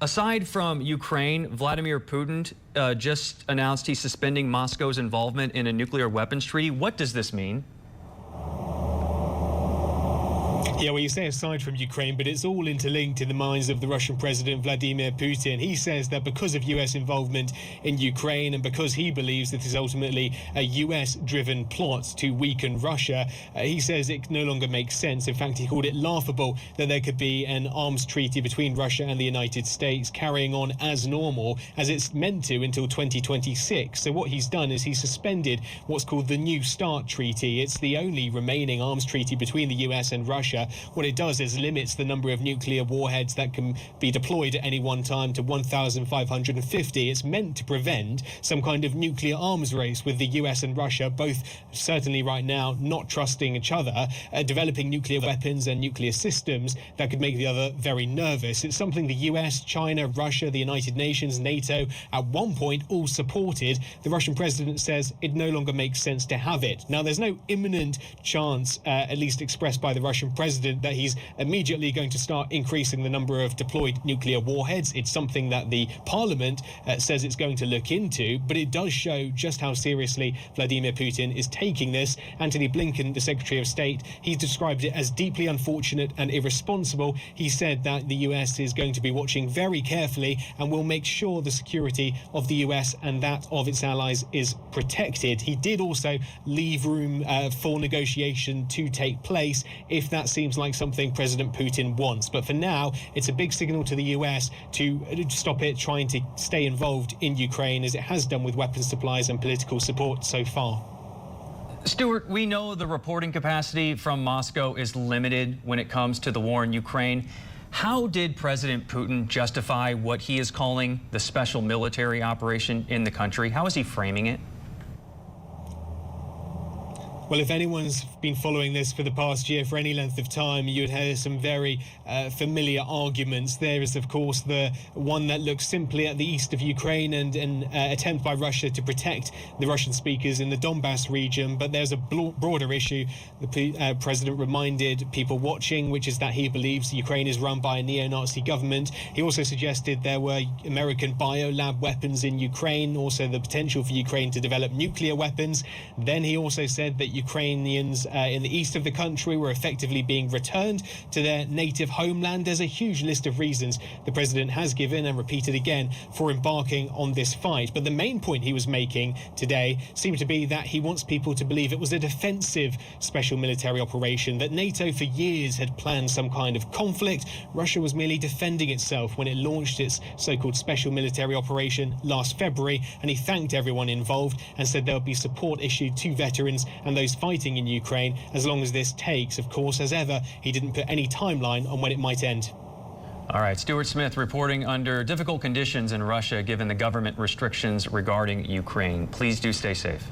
Aside from Ukraine, Vladimir Putin just announced he's suspending Moscow's involvement in a nuclear weapons treaty. What does this mean? Yeah, well, you say aside from Ukraine, but it's all interlinked in the minds of the Russian President Vladimir Putin. He says that because of US involvement in Ukraine and because he believes that is ultimately a US-driven plot to weaken Russia, he says it no longer makes sense. In fact, he called it laughable that there could be an arms treaty between Russia and the United States carrying on as normal as it's meant to until 2026. So what he's done is he's suspended what's called the New START Treaty. It's the only remaining arms treaty between the US and Russia. What it does is limits the number of nuclear warheads that can be deployed at any one time to 1,550. It's meant to prevent some kind of nuclear arms race with the US and Russia, both certainly right now not trusting each other, developing nuclear weapons and nuclear systems that could make the other very nervous. It's something the US, China, Russia, the United Nations, NATO at one point all supported. The Russian president says it no longer makes sense to have it. Now, there's no imminent chance, at least expressed by the Russian president, that he's immediately going to start increasing the number of deployed nuclear warheads. It's something that the parliament says it's going to look into, but it does show just how seriously Vladimir Putin is taking this. Antony Blinken, the Secretary of State, he's described it as deeply unfortunate and irresponsible. He said that the US is going to be watching very carefully and will make sure the security of the US and that of its allies is protected. He did also leave room for negotiation to take place if that seems like something President Putin wants. But for now, it's a big signal to the US to stop it trying to stay involved in Ukraine, as it has done with weapons supplies and political support so far. Stuart, we know the reporting capacity from Moscow is limited when it comes to the war in Ukraine. How did President Putin justify what he is calling the special military operation in the country? How is he framing it? Well, if anyone's been following this for the past year for any length of time, you would hear some very familiar arguments. There is, of course, the one that looks simply at the east of Ukraine and an attempt by Russia to protect the Russian speakers in the Donbass region. But there's a broader issue. The president reminded people watching, which is that he believes Ukraine is run by a neo-Nazi government. He also suggested there were American biolab weapons in Ukraine, also the potential for Ukraine to develop nuclear weapons. Then he also said that Ukrainians in the east of the country were effectively being returned to their native homeland. There's a huge list of reasons the president has given and repeated again for embarking on this fight. But the main point he was making today seemed to be that he wants people to believe it was a defensive special military operation, that NATO for years had planned some kind of conflict. Russia was merely defending itself when it launched its so-called special military operation last February, and he thanked everyone involved and said there would be support issued to veterans and those fighting in Ukraine as long as this takes. Of course, as ever, he didn't put any timeline on when it might end. All right, Stuart Smith reporting under difficult conditions in Russia given the government restrictions regarding Ukraine. Please do stay safe.